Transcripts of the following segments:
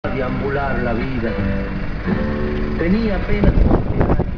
deambular la vida. Tenía apenas 11 años.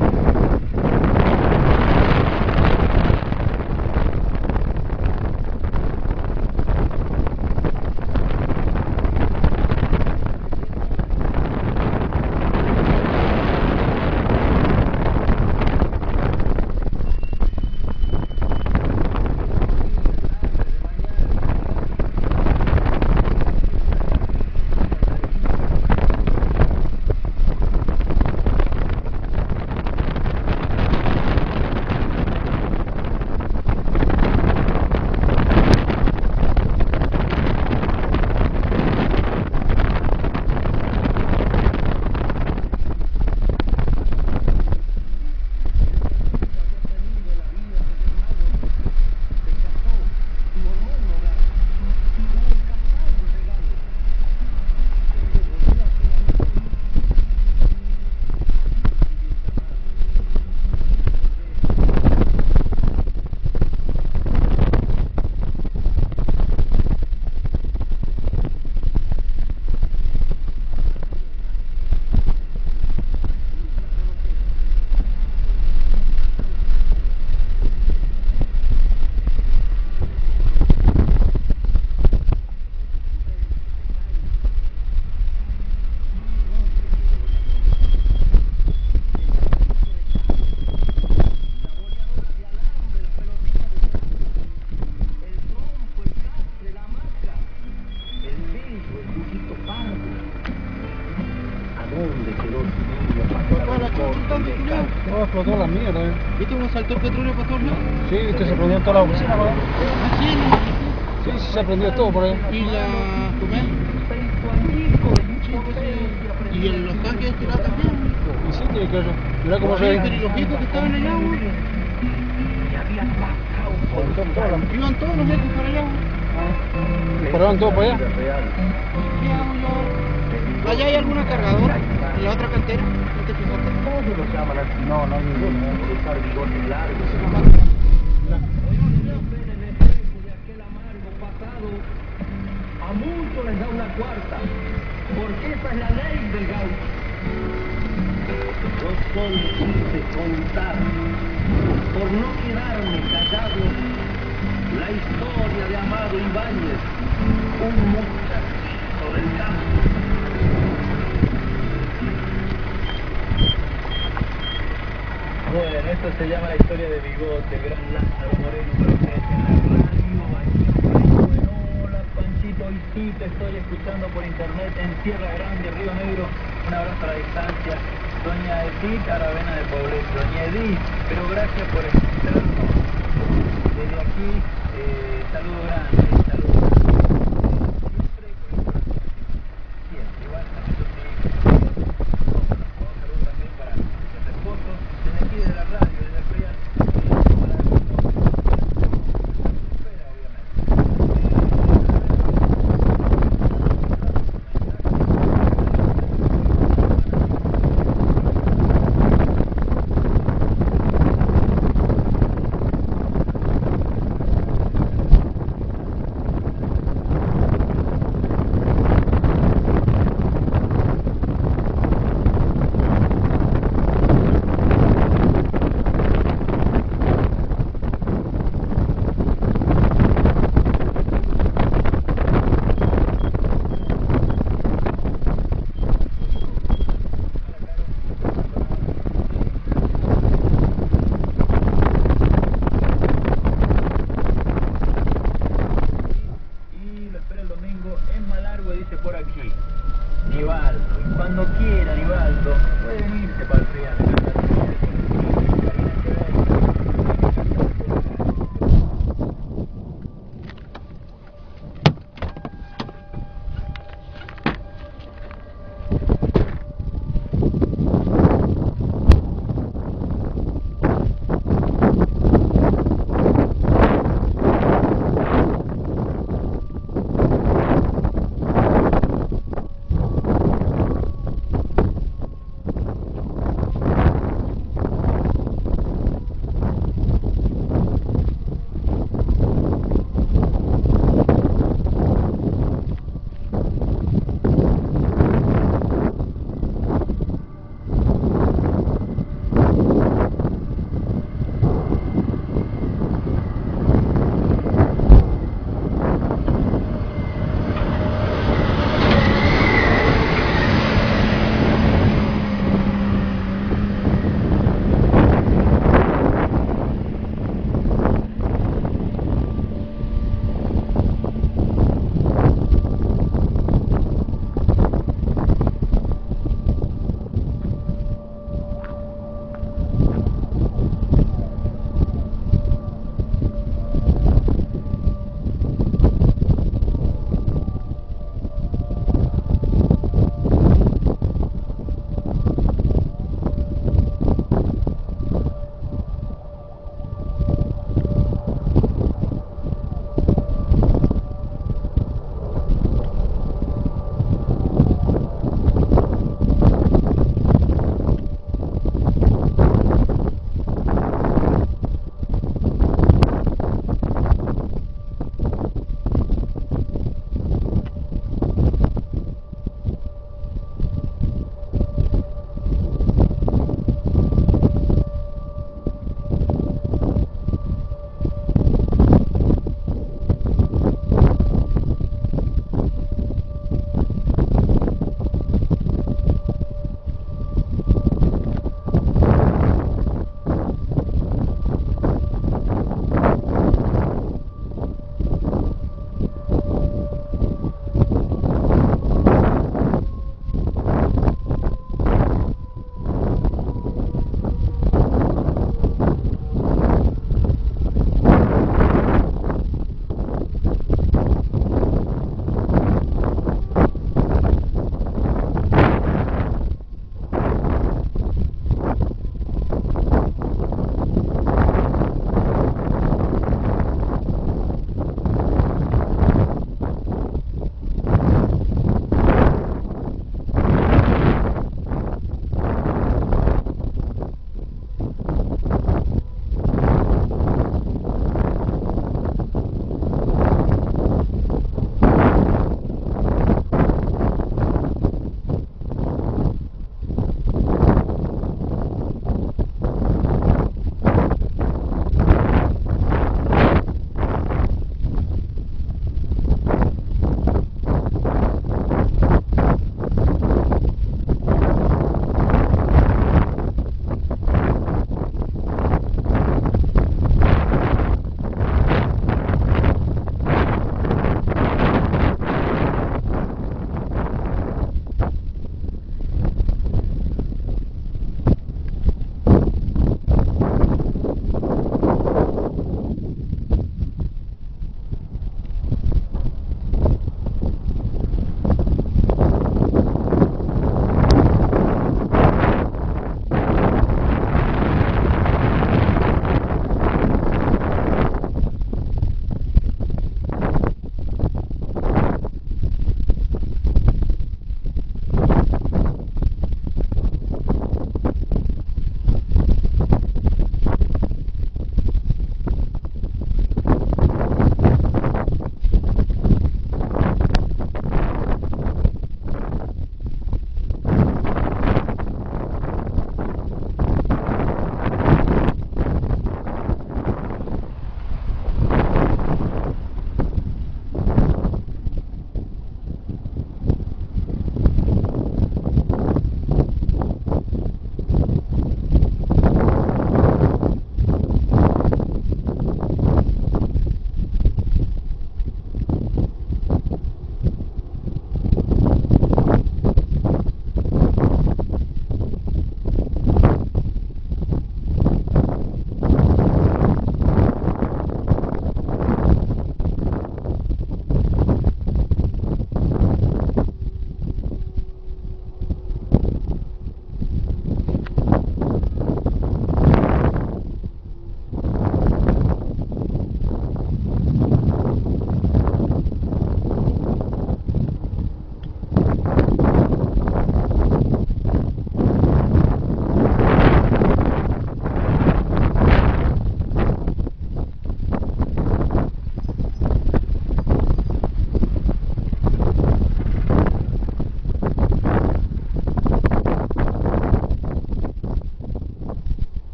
No, explotó la mierda, ¿Viste cómo saltó el petróleo para todos lados? Sí, viste, se prendió toda la oficina, ¿no? ¿Ah, sí? Sí, se prendió todo por ahí. ¿Y la... cómo es? Sí, entonces... ¿Y en los tanques tirados también? Y sí, tiene que ver. Mirá cómo se ve. Pero ¿y los viejos que estaban allá, güey? Iban todos los viejos para allá, güey. ¿Paraban todo para allá? ¿Qué hago yo ahora? ¿Allá hay alguna cargadora? ¿En la otra cantera? ¿No te fijaste? ¿Cómo los llaman así? No, no hay ninguno. Usar bigotes largos. A muchos les da una cuarta, porque esa es la ley del gaucho. Yo solo quise contar, por no quedarme callado, la historia de Amado Ibáñez, un muchachito del campo. Bueno, esto se llama la historia de Bigote, gran Lázaro Moreno presente en la radio. Hola Panchito, hoy sí te estoy escuchando por internet en Tierra Grande, Río Negro. Un abrazo a la distancia. Doña Edith Aravena de Poblet. Doña Edith, pero gracias por escucharnos. Desde aquí, saludo grande, saludo grande. Siempre con el corazón así. Siempre, igual también los hijos. Un saludo también para los esposos. Desde aquí, desde la radio, desde el Real. Para el mundo. Espera, obviamente. Por aquí, Nivaldo, y cuando quiera Nivaldo puede venirse para el Real.